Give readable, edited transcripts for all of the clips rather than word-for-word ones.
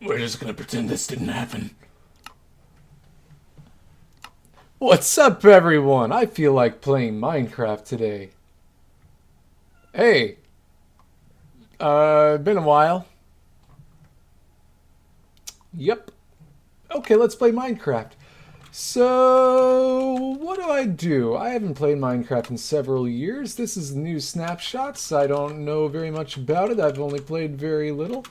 We're just gonna pretend this didn't happen. What's up, everyone? I feel like playing Minecraft today. Hey, been a while. Yep. Okay, let's play Minecraft. So, what do? I haven't played Minecraft in several years. This is new snapshots. I don't know very much about it. I've only played very little.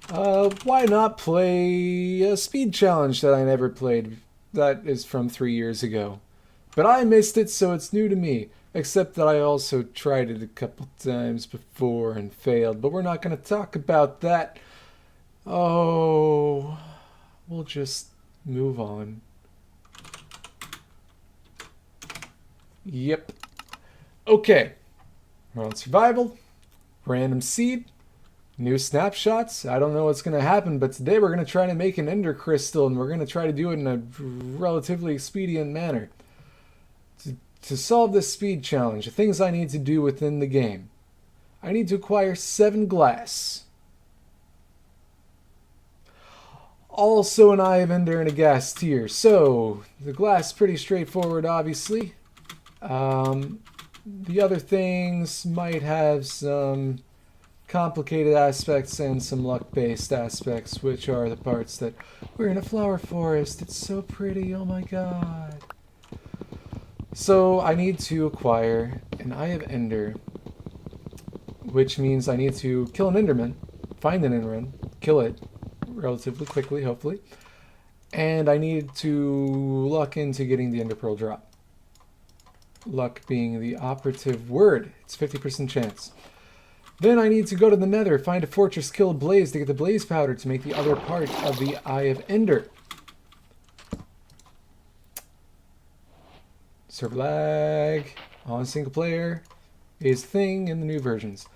Why not play a speed challenge that I never played? That is from 3 years ago. But I missed it, so it's new to me. Except that I also tried it a couple times before and failed. But we're not going to talk about that. Oh, we'll just move on. Yep. Okay. We're on survival. Random seed. New snapshots. I don't know what's going to happen, but today we're going to try to make an ender crystal, and we're going to try to do it in a relatively expedient manner. To solve this speed challenge, the things I need to do within the game. I need to acquire 7 glass. Also an Eye of Ender and a gas tier. So, the glass pretty straightforward, obviously. The other things might have some complicated aspects and some luck-based aspects, which are the parts that we're in a flower forest. It's so pretty, oh my god. So I need to acquire an Eye of Ender, which means I need to kill an Enderman, find an Enderman, kill it relatively quickly, hopefully, and I need to luck into getting the Ender Pearl drop. Luck being the operative word. It's 50% chance. Then I need to go to the Nether, find a fortress, kill a blaze to get the blaze powder to make the other part of the Eye of Ender. Server lag on single player is a thing in the new versions.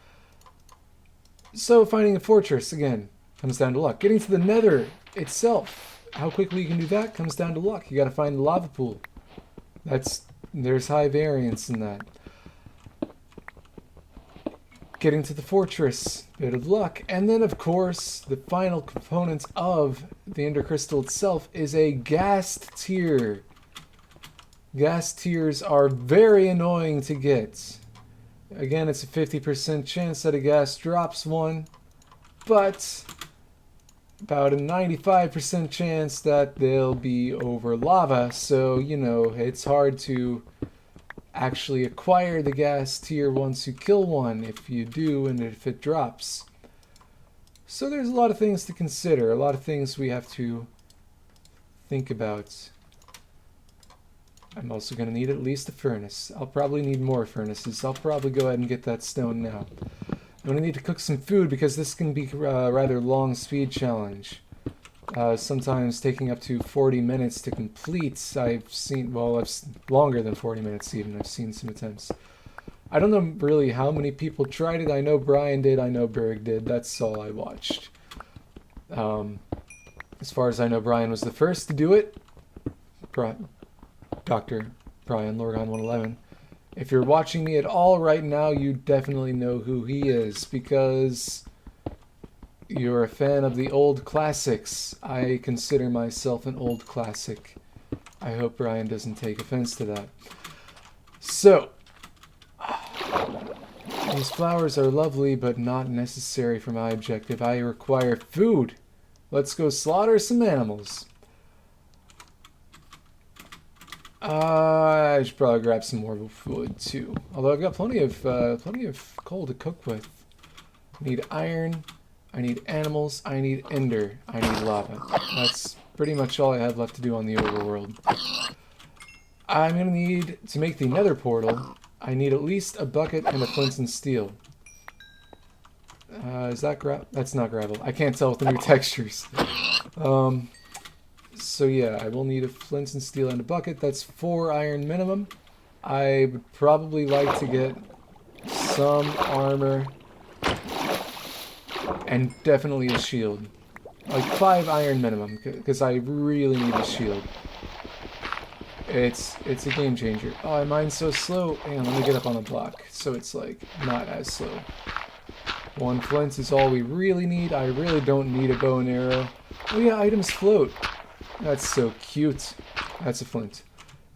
So finding a fortress, again, comes down to luck. Getting to the Nether itself, how quickly you can do that comes down to luck. You gotta find the lava pool. There's high variance in that. Getting to the fortress, bit of luck. And then, of course, the final component of the Ender Crystal itself is a ghast tear. Ghast tears are very annoying to get. Again, it's a 50% chance that a ghast drops one, but about a 95% chance that they'll be over lava, so, you know, it's hard to actually acquire the ghast tear once you kill one, if you do, and if it drops. So there's a lot of things to consider, a lot of things we have to think about. I'm also going to need at least a furnace. I'll probably need more furnaces. I'll probably go ahead and get that stone now. I'm going to need to cook some food because this can be a rather long speed challenge. Sometimes taking up to 40 minutes to complete. I've seen, well, it's longer than 40 minutes even. I've seen some attempts. I don't know really how many people tried it. I know Brian did. I know Berg did. That's all I watched. As far as I know, Brian was the first to do it. Dr. Brian, Lorgon 111. If you're watching me at all right now, you definitely know who he is, because you're a fan of the old classics. I consider myself an old classic. I hope Brian doesn't take offense to that. So, these flowers are lovely, but not necessary for my objective. I require food. Let's go slaughter some animals. I should probably grab some more wood too. Although I've got plenty of coal to cook with. I need iron. I need animals. I need ender. I need lava. That's pretty much all I have left to do on the overworld. I'm gonna need to make the Nether portal. I need at least a bucket and a flint and steel. Is that gravel? That's not gravel. I can't tell with the new textures. So yeah, I will need a flint and steel and a bucket. That's 4 iron minimum. I would probably like to get some armor and definitely a shield. Like 5 iron minimum, because I really need a shield. It's a game changer. Oh, mine's so slow. Hang on, let me get up on the block so it's like not as slow. 1 flint is all we really need. I really don't need a bow and arrow. Oh yeah, items float. That's so cute. That's a flint.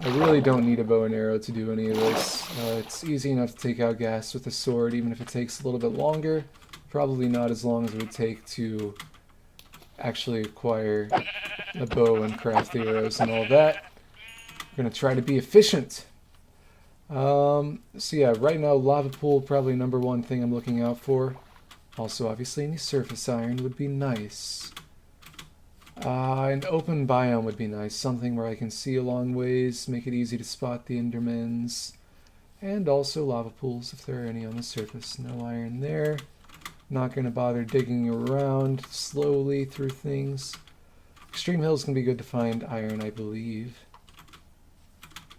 I really don't need a bow and arrow to do any of this. It's easy enough to take out gas with a sword, even if it takes a little bit longer. Probably not as long as it would take to actually acquire a bow and craft the arrows and all that. We're going to try to be efficient. So yeah, right now lava pool probably #1 thing I'm looking out for. Also, obviously, any surface iron would be nice. An open biome would be nice. Something where I can see a long ways, make it easy to spot the endermans. And also lava pools, if there are any on the surface. No iron there. Not going to bother digging around slowly through things. Extreme hills can be good to find iron, I believe.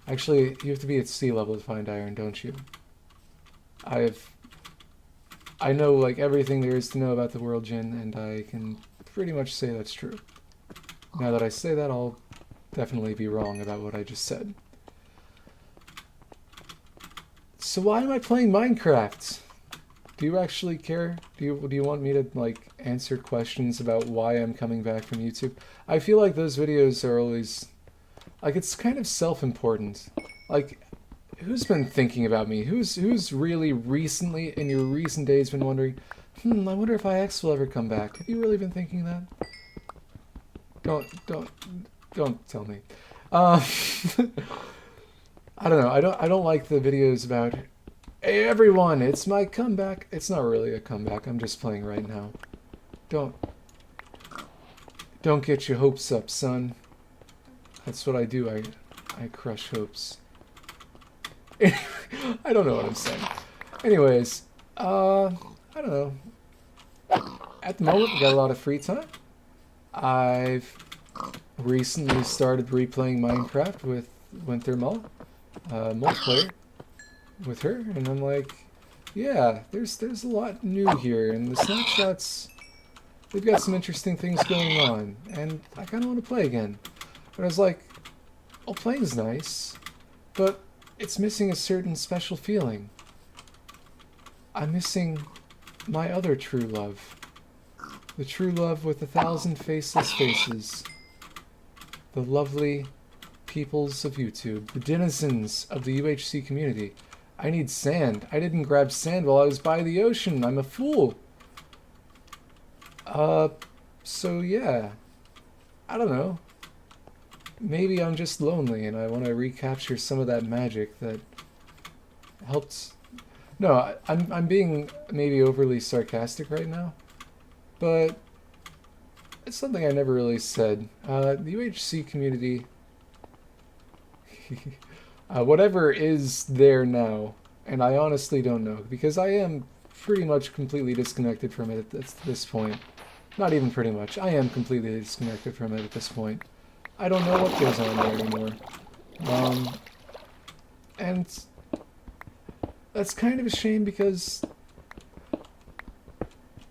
Actually, you have to be at sea level to find iron, don't you? I know like everything there is to know about the world, Jin, and I can pretty much say that's true. Now that I say that, I'll definitely be wrong about what I just said. So why am I playing Minecraft? Do you actually care? Do you want me to like answer questions about why I'm coming back from YouTube? I feel like those videos are always like it's kind of self-important. Like who's been thinking about me? Who's really recently in your recent days been wondering, I wonder if IX will ever come back. Have you really been thinking that? Don't tell me. I don't know. I don't like the videos about, hey everyone, it's my comeback. It's not really a comeback. I'm just playing right now. Don't get your hopes up, son. That's what I do. I crush hopes. I don't know what I'm saying. Anyways, I don't know. At the moment, we got a lot of free time. I've recently started replaying Minecraft with Wintermull, multiplayer with her, and I'm like, yeah, there's a lot new here, and the snapshots, they've got some interesting things going on, and I kind of want to play again. But I was like, well, playing's nice, but it's missing a certain special feeling. I'm missing my other true love. The true love with 1,000 faceless faces. The lovely peoples of YouTube. The denizens of the UHC community. I need sand. I didn't grab sand while I was by the ocean. I'm a fool. So yeah. I don't know. Maybe I'm just lonely and I want to recapture some of that magic that helped. No, I'm being maybe overly sarcastic right now. But it's something I never really said. The UHC community, whatever is there now, and I honestly don't know, because I am pretty much completely disconnected from it at this point. Not even pretty much. I am completely disconnected from it at this point. I don't know what goes on there anymore. And that's kind of a shame because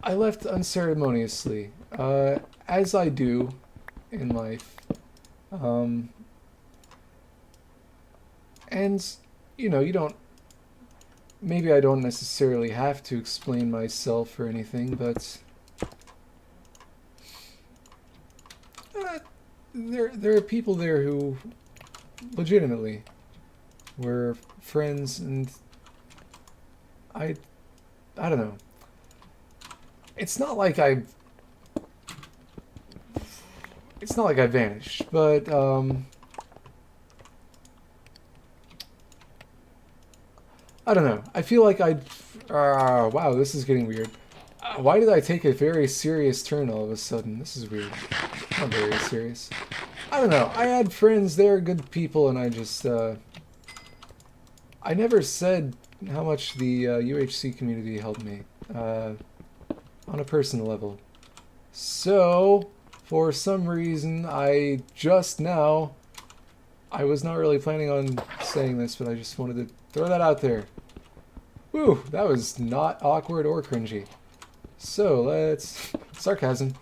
I left unceremoniously, as I do in life. And, you know, you don't... Maybe I don't necessarily have to explain myself or anything, but... there are people there who legitimately were friends, and I don't know. It's not like I vanished, but I don't know. I feel like wow, this is getting weird. Why did I take a very serious turn all of a sudden? This is weird. Not very serious. I don't know. I had friends, they're good people, and I just I never said how much the UHC community helped me. On a personal level. So, for some reason, I was not really planning on saying this, but I just wanted to throw that out there. Woo, that was not awkward or cringy. So, sarcasm.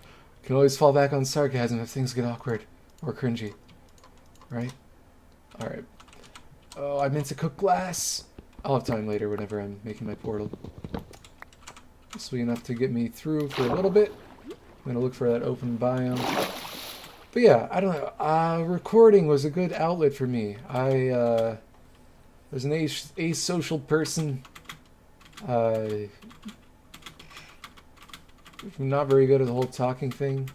Can always fall back on sarcasm if things get awkward or cringy. Right? Alright. Oh, I meant to cook glass. I'll have time later whenever I'm making my portal. This will be enough to get me through for a little bit. I'm gonna look for that open biome. But yeah, I don't know. Recording was a good outlet for me. I was an asocial person. I'm not very good at the whole talking thing.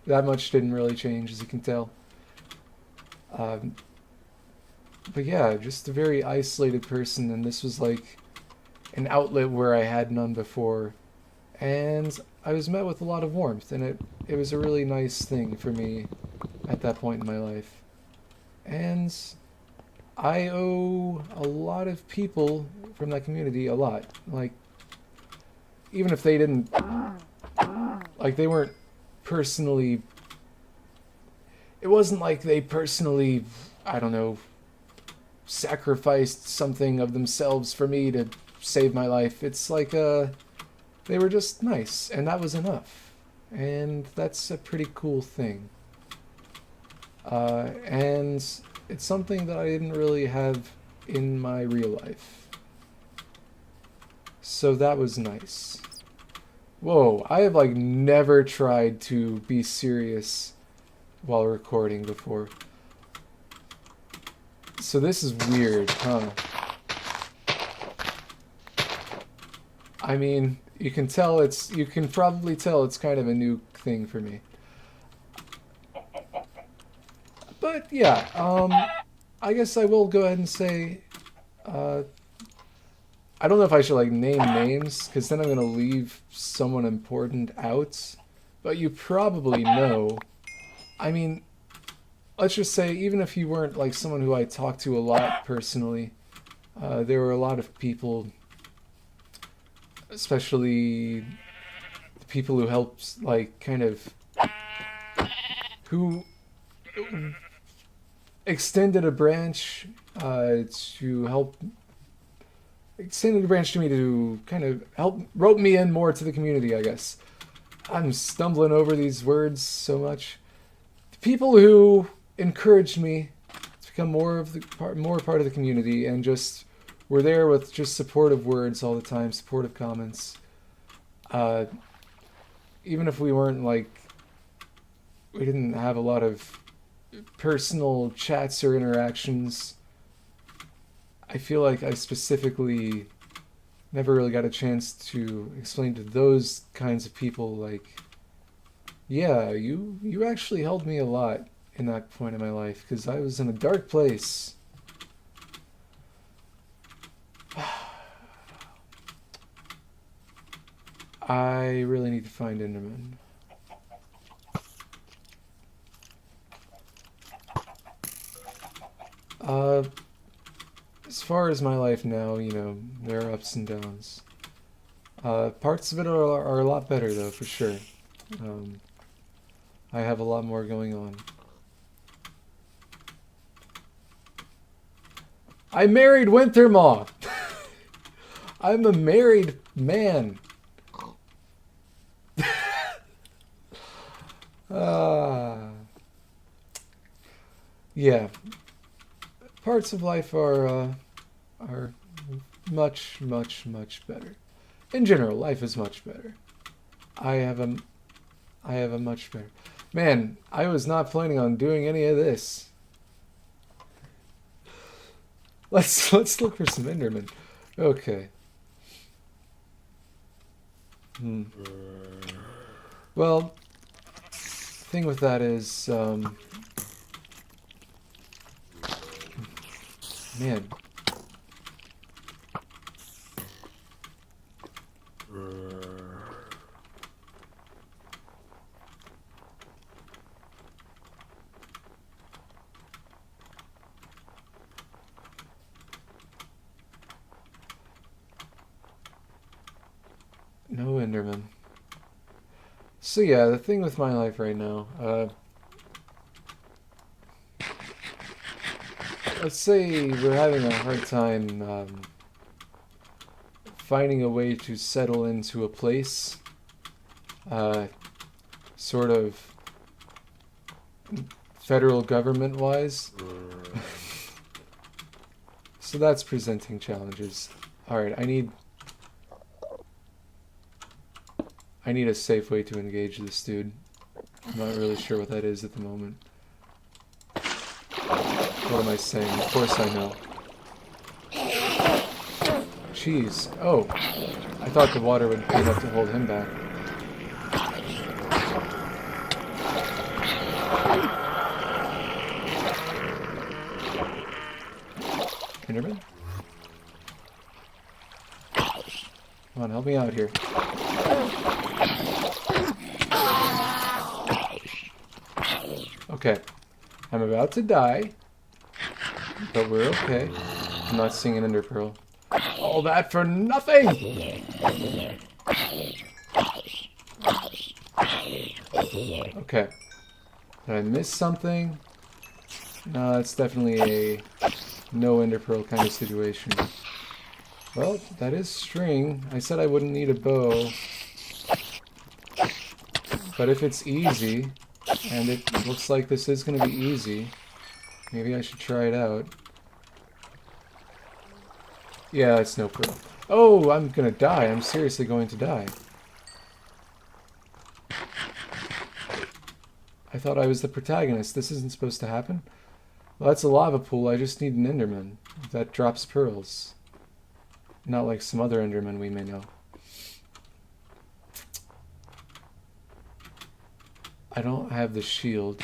That much didn't really change, as you can tell. But yeah, just a very isolated person, and this was like an outlet where I had none before. And I was met with a lot of warmth, and it was a really nice thing for me at that point in my life. And I owe a lot of people from that community a lot. Like, even if they didn't, like, they weren't personally, it wasn't like they personally, I don't know, sacrificed something of themselves for me to save my life. It's like, they were just nice, and that was enough. And that's a pretty cool thing. And it's something that I didn't really have in my real life. So that was nice. Whoa, I have like never tried to be serious while recording before. So this is weird, huh? I mean, you can probably tell it's kind of a new thing for me. But yeah, I guess I will go ahead and say, I don't know if I should like name names, because then I'm going to leave someone important out. But you probably know. I mean, let's just say, even if you weren't like someone who I talked to a lot personally, there were a lot of people, especially the people who helped, like, kind of, who extended a branch to help, extended a branch to me to kind of help, rope me in more to the community, I guess. I'm stumbling over these words so much. The people who encouraged me to become more part of the community, and just were there with just supportive words all the time, supportive comments. Even if we weren't like, we didn't have a lot of personal chats or interactions, I feel like I specifically never really got a chance to explain to those kinds of people, like, yeah, you actually helped me a lot in that point in my life, because I was in a dark place. I really need to find Enderman. As far as my life now, you know, there are ups and downs. Parts of it are a lot better, though, for sure. I have a lot more going on. I married Wintermaw! I'm a married man. Yeah. Parts of life are much, much, much better. In general, life is much better. I have a much better. Man, I was not planning on doing any of this. Let's look for some Enderman. Okay. Well, thing with that is, man. No Enderman. So yeah, the thing with my life right now, let's say we're having a hard time finding a way to settle into a place, sort of federal government wise. So that's presenting challenges. Alright, I need I need a safe way to engage this dude. I'm not really sure what that is at the moment. What am I saying? Of course I know. Jeez. Oh. I thought the water would be enough to hold him back. Enderman? Come on, help me out here. Okay. I'm about to die. But we're okay. I'm not seeing an ender pearl. All that for nothing! Okay. Did I miss something? No, it's definitely a no ender pearl kind of situation. Well, that is string. I said I wouldn't need a bow. But if it's easy, and it looks like this is going to be easy, maybe I should try it out. Yeah, it's no pearl. Oh, I'm gonna die. I'm seriously going to die. I thought I was the protagonist. This isn't supposed to happen. Well, that's a lava pool. I just need an enderman that drops pearls. Not like some other endermen we may know. I don't have the shield.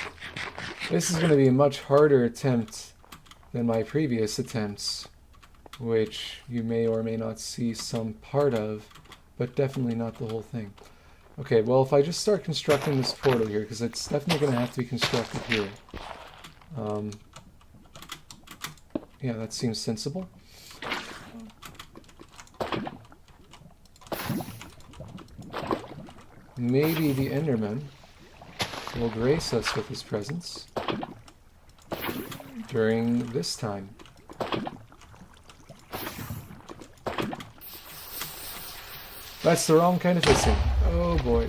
This is going to be a much harder attempt than my previous attempts, which you may or may not see some part of, but definitely not the whole thing. Okay, well, if I just start constructing this portal here, because it's definitely going to have to be constructed here. Yeah, that seems sensible. Maybe the Enderman will grace us with his presence during this time. That's the wrong kind of hissing. Oh boy.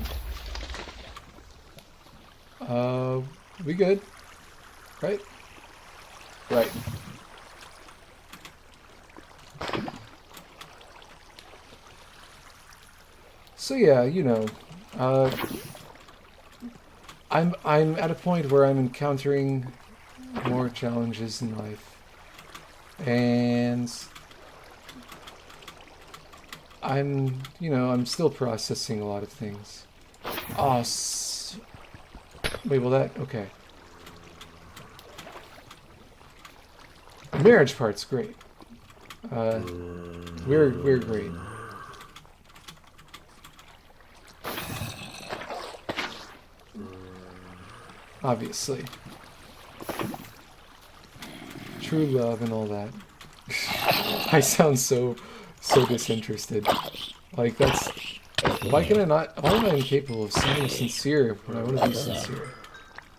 We good? Right? Right. So yeah, you know, I'm at a point where I'm encountering more challenges in life, and I'm still processing a lot of things. Oh, wait, will that? Okay. The marriage part's great. We're great. Obviously. True love and all that. I sound so disinterested. Like, that's... Why am I incapable of sounding sincere when I want to be sincere?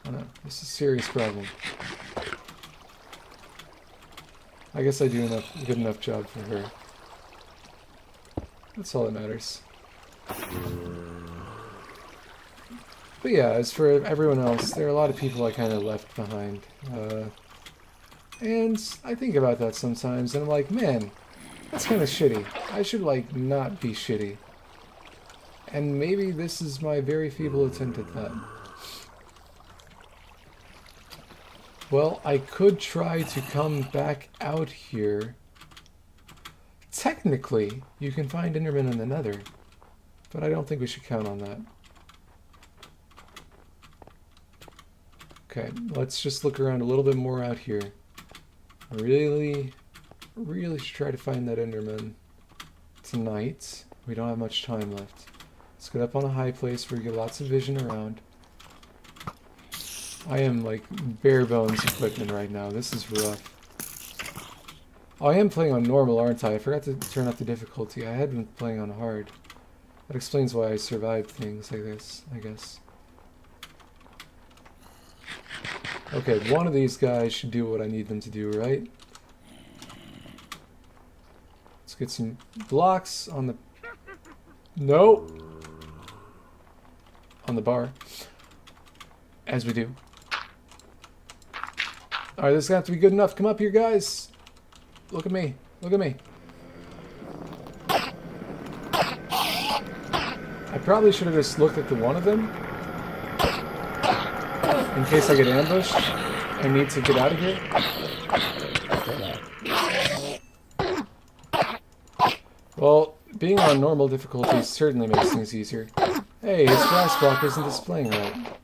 I don't know. This is a serious problem. I guess I do a good enough job for her. That's all that matters. But yeah, as for everyone else, there are a lot of people I kind of left behind. And I think about that sometimes, and I'm like, man, that's kind of shitty. I should, like, not be shitty. And maybe this is my very feeble attempt at that. Well, I could try to come back out here. Technically, you can find Enderman in the Nether, but I don't think we should count on that. Okay, let's just look around a little bit more out here. Really should try to find that Enderman tonight. We don't have much time left. Let's get up on a high place where we get lots of vision around. I am like bare bones equipment right now. This is rough. Oh, I am playing on normal, aren't I? I forgot to turn up the difficulty. I had been playing on hard. That explains why I survived things like this, I guess. Okay, one of these guys should do what I need them to do, right? Let's get some blocks on the... No! On the bar. As we do. Alright, this is going to have to be good enough. Come up here, guys. Look at me. Look at me. I probably should have just looked at the one of them in case I get ambushed and need to get out of here. Well, being on normal difficulty certainly makes things easier. Hey, his glass block isn't displaying right.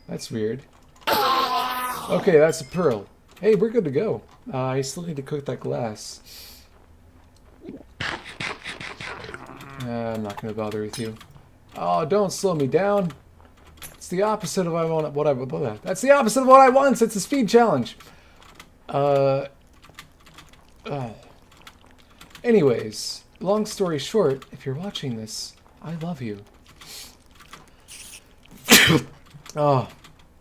That's weird. Okay, that's a pearl. Hey, we're good to go. I still need to cook that glass. I'm not going to bother with you. Oh, don't slow me down. It's the opposite of that's the opposite of what I want. It's a speed challenge. Anyways, long story short, if you're watching this, I love you. Oh,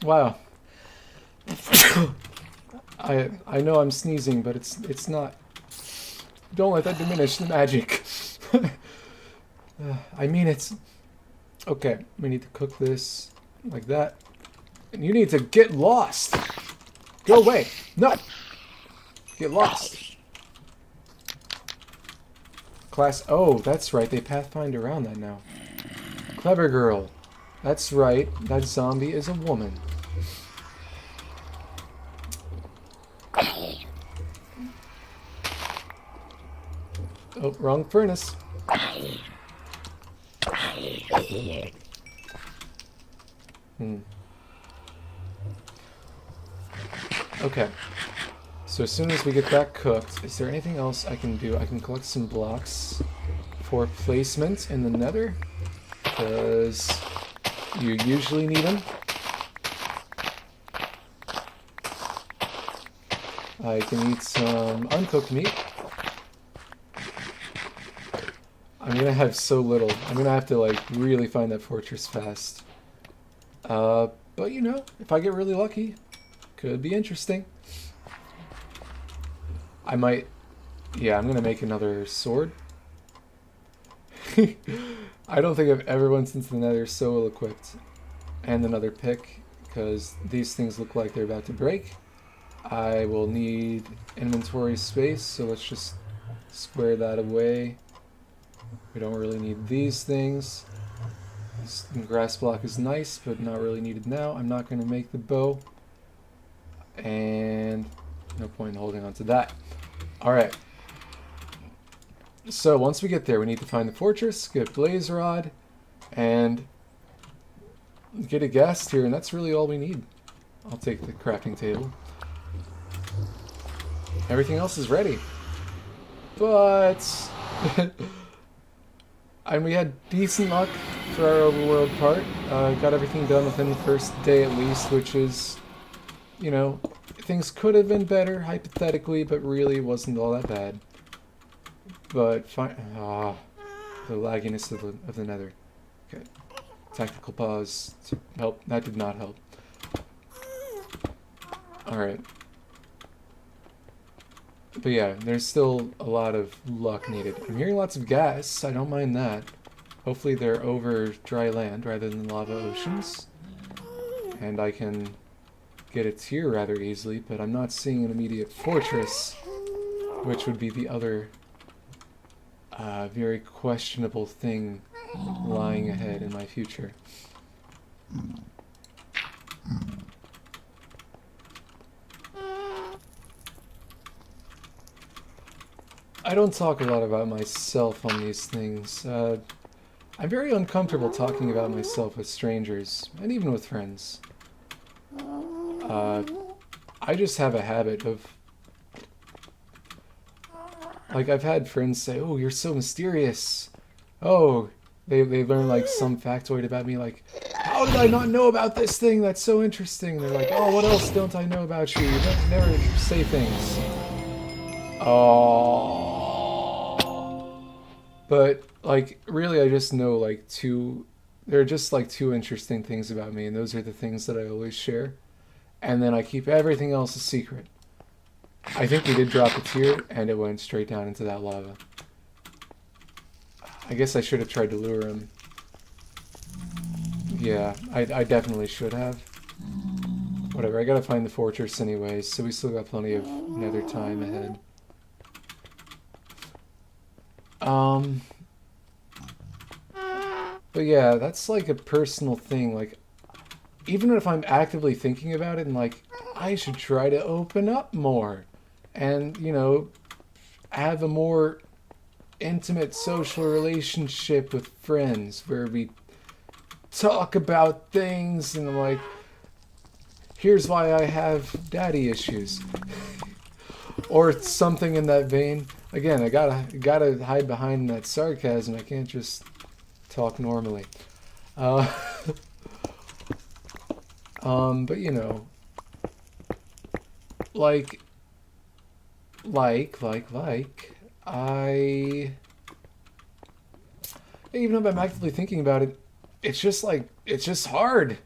wow. I know I'm sneezing, but it's not. Don't let that diminish the magic. I mean, it's... Okay, we need to cook this like that. And you need to get lost. Go away. No. Get lost. Class... Oh, that's right. They pathfind around that now. Clever girl. That's right. That zombie is a woman. Oh, wrong furnace. Okay. So as soon as we get that cooked, is there anything else I can do? I can collect some blocks for placement in the nether, because you usually need them. I can eat some uncooked meat. I'm gonna have so little. I'm gonna have to like really find that fortress fast. But you know, if I get really lucky, could be interesting. I might, yeah, I'm gonna make another sword. I don't think I've ever went into the nether so ill equipped. And another pick, because these things look like they're about to break. I will need inventory space, so let's just square that away. We don't really need these things. This grass block is nice, but not really needed now. I'm not going to make the bow. And no point in holding on to that. Alright. So once we get there, we need to find the fortress, get a blaze rod, and get a gas tier, and that's really all we need. I'll take the crafting table. Everything else is ready. But... and we had decent luck for our overworld part. Got everything done within the first day at least, which is, you know, things could have been better, hypothetically, but really wasn't all that bad. But fine. Ah, the lagginess of the nether. Okay. Tactical pause to help. That did not help. Alright. But yeah, there's still a lot of luck needed. I'm hearing lots of gas. I don't mind that. Hopefully they're over dry land rather than lava oceans. And I can get a tier rather easily, but I'm not seeing an immediate fortress, which would be the other very questionable thing lying ahead in my future. I don't talk a lot about myself on these things. I'm very uncomfortable talking about myself with strangers, and even with friends. I just have a habit of... Like, I've had friends say, oh, you're so mysterious. Oh, they learn, like, some factoid about me, like, how did I not know about this thing? That's so interesting. They're like, oh, what else don't I know about you? You never say things. Oh... But, like, really I just know, like, there are just, like, two interesting things about me, and those are the things that I always share. And then I keep everything else a secret. I think we did drop a tier, and it went straight down into that lava. I guess I should have tried to lure him. Yeah, I definitely should have. Whatever, I gotta find the fortress anyways, so we still got plenty of nether time ahead. But yeah, that's like a personal thing. Like, even if I'm actively thinking about it and like, I should try to open up more and, you know, have a more intimate social relationship with friends where we talk about things and like, here's why I have daddy issues. Or something in that vein. Again, I gotta hide behind that sarcasm. I can't just talk normally. Uh, but you know, like, I, even if I'm actively thinking about it, it's just like, it's just hard.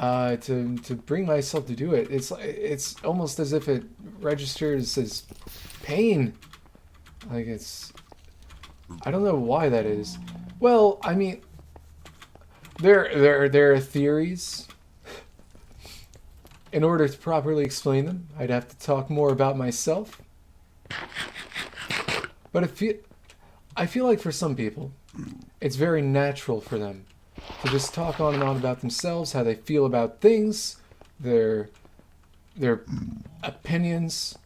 To bring myself to do it. It's almost as if it registers as pain. Like I don't know why that is. Well, I mean, there are theories. In order to properly explain them, I'd have to talk more about myself. But I feel like for some people, it's very natural for them to just talk on and on about themselves, how they feel about things, their opinions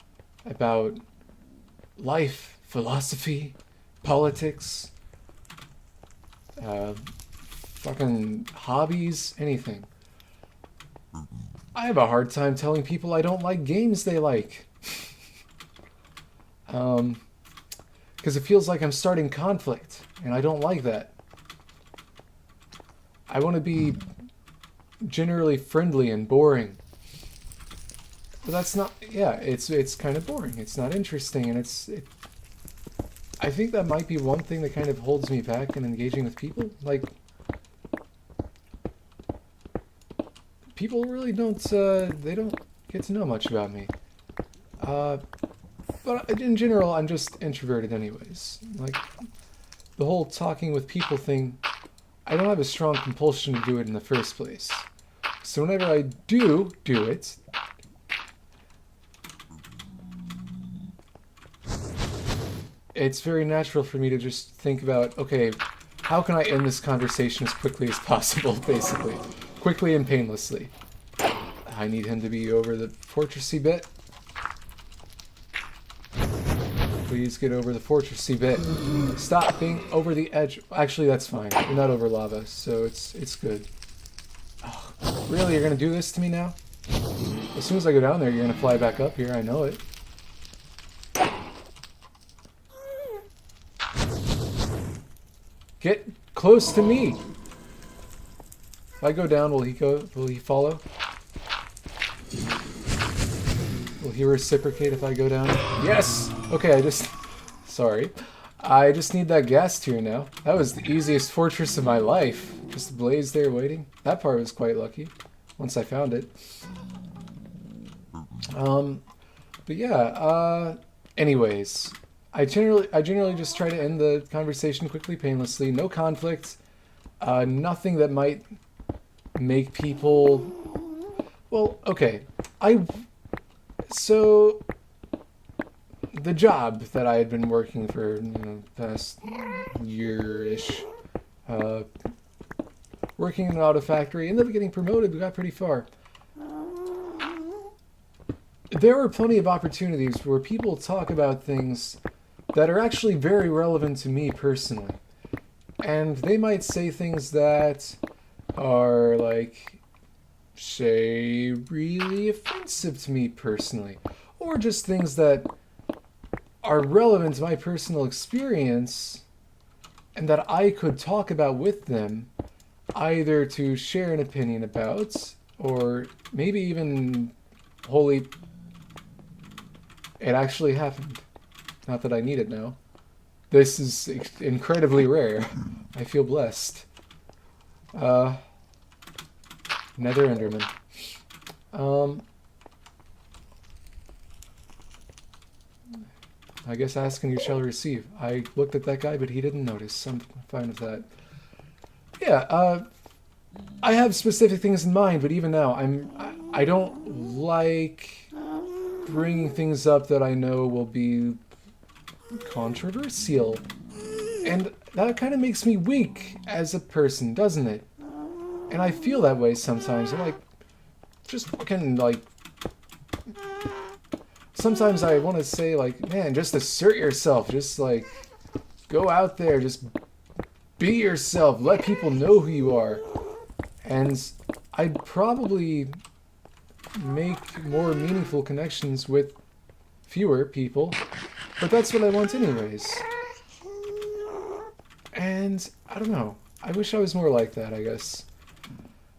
about life, philosophy, politics, fucking hobbies, anything. I have a hard time telling people I don't like games they like. Because it feels like I'm starting conflict, and I don't like that. I want to be generally friendly and boring. But that's not, yeah, it's kind of boring. It's not interesting, and I think that might be one thing that kind of holds me back in engaging with people. Like, people really don't, they don't get to know much about me. But in general, I'm just introverted anyways. Like, the whole talking with people thing, I don't have a strong compulsion to do it in the first place. So whenever I do it, it's very natural for me to just think about, okay, how can I end this conversation as quickly as possible, basically. Quickly and painlessly. I need him to be over the fortressy bit. Please get over the fortressy bit. Stop being over the edge. Actually, that's fine. You're not over lava, so it's good. Oh, really? You're gonna do this to me now? As soon as I go down there, you're gonna fly back up here. I know it. Get close to me. If I go down, will he go? Will he follow? Will he reciprocate if I go down? Yes! Okay, sorry. I just need that gas tier now. That was the easiest fortress of my life. Just a blaze there waiting. That part was quite lucky. Once I found it. But yeah, anyways. I generally just try to end the conversation quickly, painlessly. No conflict. Nothing that might make people... Well, okay. So, the job that I had been working for, the past year-ish, working in an auto factory, ended up getting promoted, we got pretty far. There were plenty of opportunities where people talk about things that are actually very relevant to me personally. And they might say things that are, like, say, really offensive to me personally. Or just things that are relevant to my personal experience and that I could talk about with them, either to share an opinion about, or maybe even wholly, it actually happened. Not that I need it now. This is incredibly rare. I feel blessed. Nether Enderman. I guess ask and you shall receive. I looked at that guy, but he didn't notice. I'm fine with that. Yeah, I have specific things in mind, but even now, I don't like bringing things up that I know will be controversial. And that kind of makes me weak as a person, doesn't it? And I feel that way sometimes. I'm like, just fucking, like... Sometimes I want to say, like, man, just assert yourself. Just, like, go out there. Just be yourself. Let people know who you are. And I'd probably make more meaningful connections with fewer people. But that's what I want anyways. And I don't know. I wish I was more like that, I guess.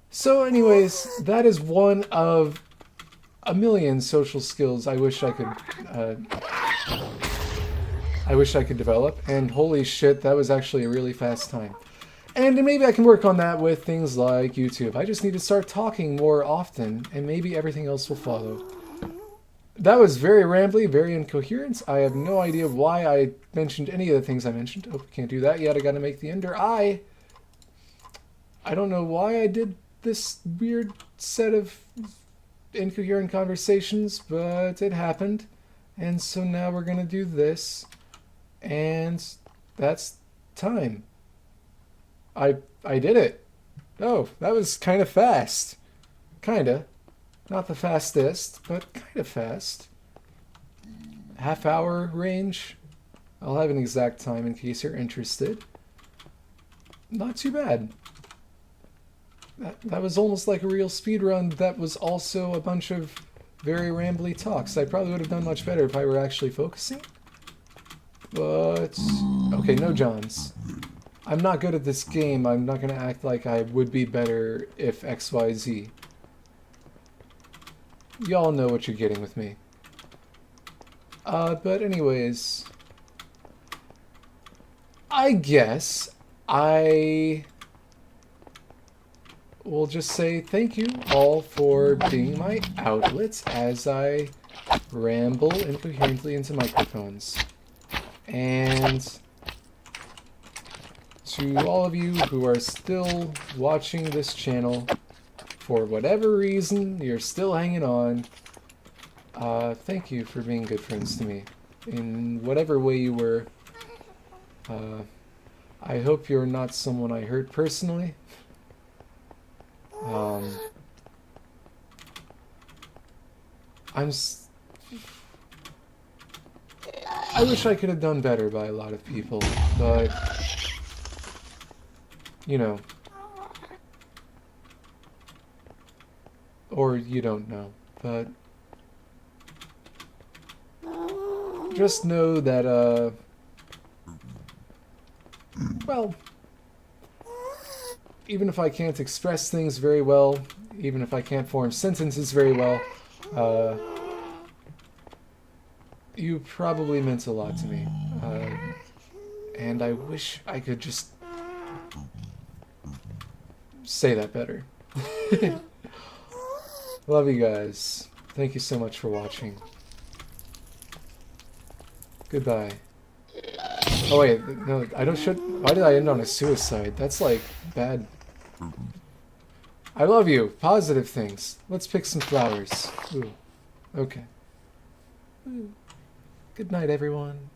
So anyways, that is one of a million social skills I wish I could develop. And holy shit, that was actually a really fast time. And maybe I can work on that with things like YouTube. I just need to start talking more often, and maybe everything else will follow. That was very rambly, very incoherent. I have no idea why I mentioned any of the things I mentioned. Oh, can't do that yet. I gotta make the Ender Eye. I don't know why I did this weird set of incoherent conversations, but it happened. And so now we're gonna do this. And that's time. I did it. Oh, that was kind of fast. Kinda. Not the fastest, but kind of fast. Half-hour range. I'll have an exact time in case you're interested. Not too bad. That was almost like a real speedrun. That was also a bunch of very rambly talks. I probably would have done much better if I were actually focusing. But... okay, no Johns. I'm not good at this game. I'm not going to act like I would be better if XYZ. Y'all know what you're getting with me. But anyways... I guess I will just say thank you all for being my outlets as I ramble incoherently into microphones. And to all of you who are still watching this channel, for whatever reason, you're still hanging on, thank you for being good friends to me, in whatever way you were. I hope you're not someone I hurt personally. I wish I could have done better by a lot of people, but, you know. Or you don't know, but just know that, well, even if I can't express things very well, even if I can't form sentences very well, you probably meant a lot to me, and I wish I could just say that better. Love you guys. Thank you so much for watching. Goodbye. Oh wait, no, I don't should. Why did I end on a suicide? That's like bad. I love you. Positive things. Let's pick some flowers. Ooh. Okay. Ooh. Good night, everyone.